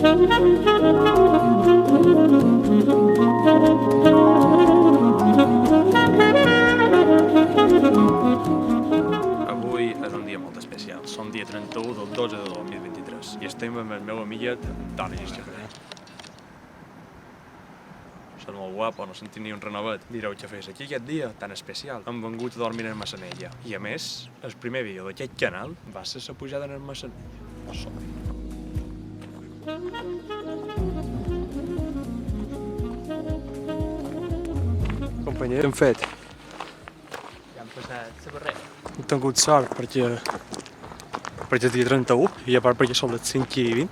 Avui és un dia molt especial. Som dia 31 del 12 de 2023 i estem amb el meu amiguet Toni Xafer. Són molt guapo, no sentim ni un renovet. Direu, Xafers, aquí aquest dia tan especial hem vengut a dormir en el Massanella. I a més, el primer vídeo d'aquest canal va ser la pujada en el Massanella. No som. Companyer, què hem fet? Ja han passat la barrera. Hem tingut sort perquè és dia 31 i a part perquè són les 5:20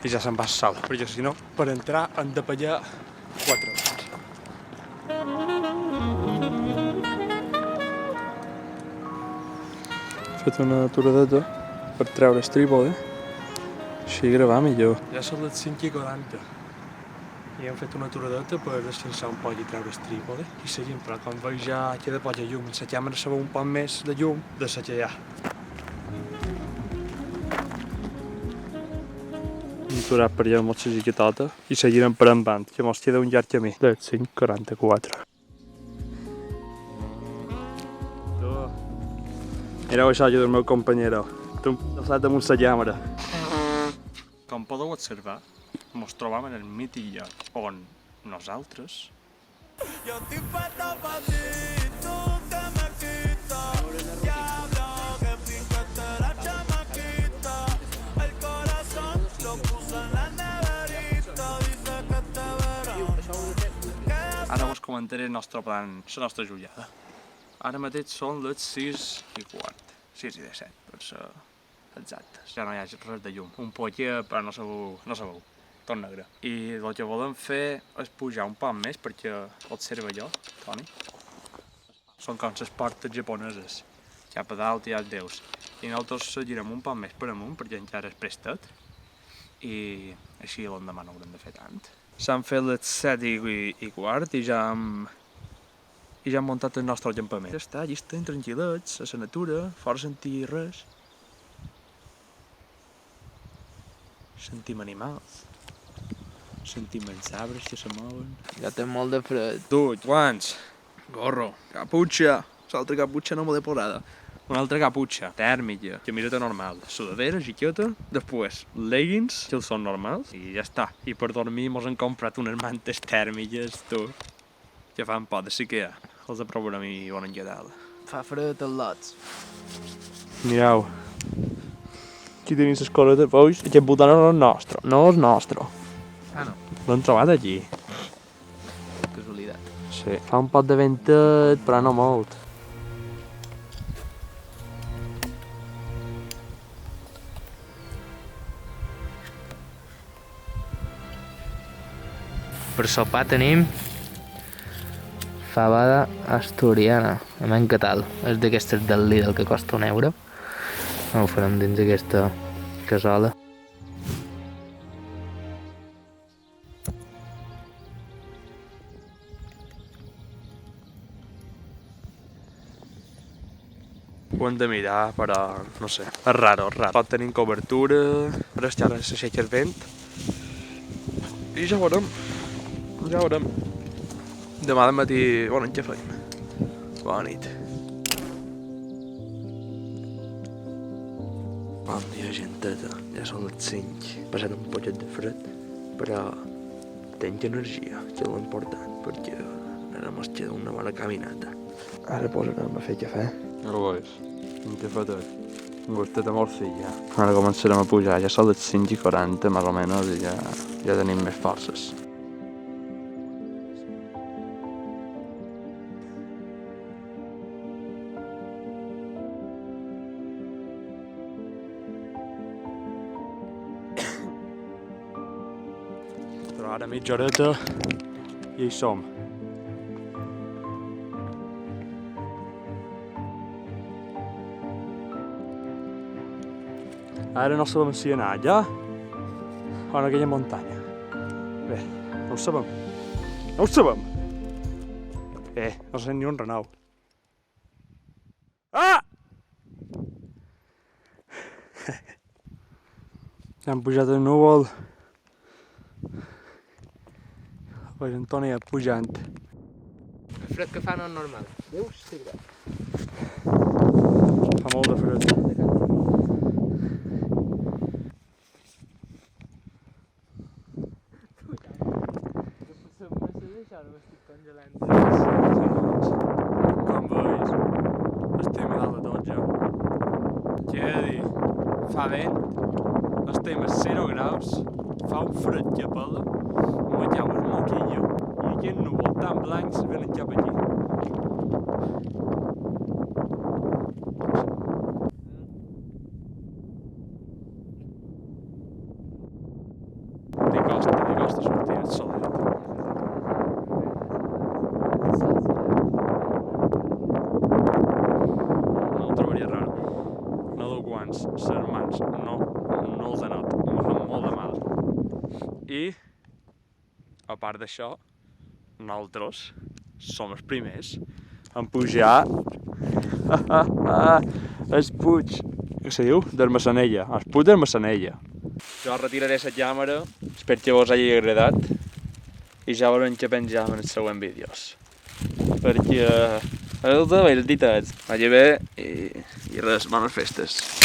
i ja se'n va sol, perquè si no, per entrar hem de pagar 4 hores. He fet una aturadeta per treure el trípode, així gravar millor. Ja són les 5:40 i hem fet una aturadeta per descansar un poc i treure el trípode i seguim, però com veig ja queda poca llum, la càmera se veu un poc més de llum de la que hi ha. Hem aturat per allà amb la giquetota i seguirem per en band, que mos queda un llarg camí de 5:44. Mireu això del meu companyero, tu hem passat damunt la càmera. Com podeu observar, ens trobam en el mític lloc on nosaltres ara us comentaré el nostre plan, la nostra jugada. Ara mateix són les 6:15, 6:17 per ser exactes. Ja no hi ha res de llum. Un poquet, però no se veu, tot negre. I el que volem fer és pujar un poc més perquè observa allò, Toni. Són com les portes japoneses. Cap a dalt hi ha els déus. I nosaltres seguirem un poc més per amunt perquè encara és prestat. I així l'endemà no haurem de fer tant. S'han fet les 7:15 i ja hem muntat el nostre campament. Ja està, allí estem tranquil·lets, a la natura, fora sentir res. Sentim animals. Sentim els arbres que se mouen. Ja té molt de fred. Tu, guants, gorro, caputxa, l'altra caputxa no temporada. Una altra caputxa tèrmica, camiseta normal, sudadera, jaqueta, després leggings, que són normals, i ja està. I per dormir mos han comprat unes mantes tèrmiques, tu, que fan por de sequer. Els aprovarem i volen quedar. Fa fred als lots. Mireu. Aquí tenim les coletes, veus? Aquest botó no és nostre, no és nostre. Ah, no. L'hem trobat aquí. Casualitat. Sí. Fa un pot de ventet, però no molt. Per sopar tenim fabada asturiana. A menys que tal. És d'aquestes del Lidl que costa €1. Ho farem dins aquesta cassola. Ho hem de mirar, però no sé. És raro, és raro. Pot tenir cobertura, ara s'aixeca el vent. I ja veurem. Ja veurem. Demà de matí, bueno, què feim? Bona nit. Bon dia, genteta. Ja són les 5. Passat un poquet de fred, però tenc energia, que és l'important, perquè ara mos queda una bona caminata. Ara posarem a fer cafè. Ja ho veus, un cafetet. Un gustet de morcilla. Ara començarem a pujar, ja són les 5:40 més o menys i ja tenim més forces. Però ara mitja horeta i hi som. Ara no sabem si anar allà o en aquella muntanya. Bé, no ho sabem. No ho sabem! No sent ni un renou. Ah! Ja hem pujat el núvol La Antònia pujant. El fred que fa no és normal. Veus? Sí, Fa molt de fred. Com veus, estem a dalt de tot ja. Què he de dir? Fa vent, estem a 0 graus, fa un fred que pela, me cau el moquillo i aquests núvols tan blancs venen cap aquí. Li costa sortir el sol. No ho trobaria raro. No du guants, les mans, no els denot, me fan molt de mal. I, a part d'això, nosaltres som els primers en pujar el puig, que se diu? D'Ermassanella, el puig d'Ermassanella. Jo retiraré la càmera, espero que vos hagi agradat i ja veurem què penjam en els següents vídeos. Perquè heu de veure el ditet, vagi bé i res, bones festes.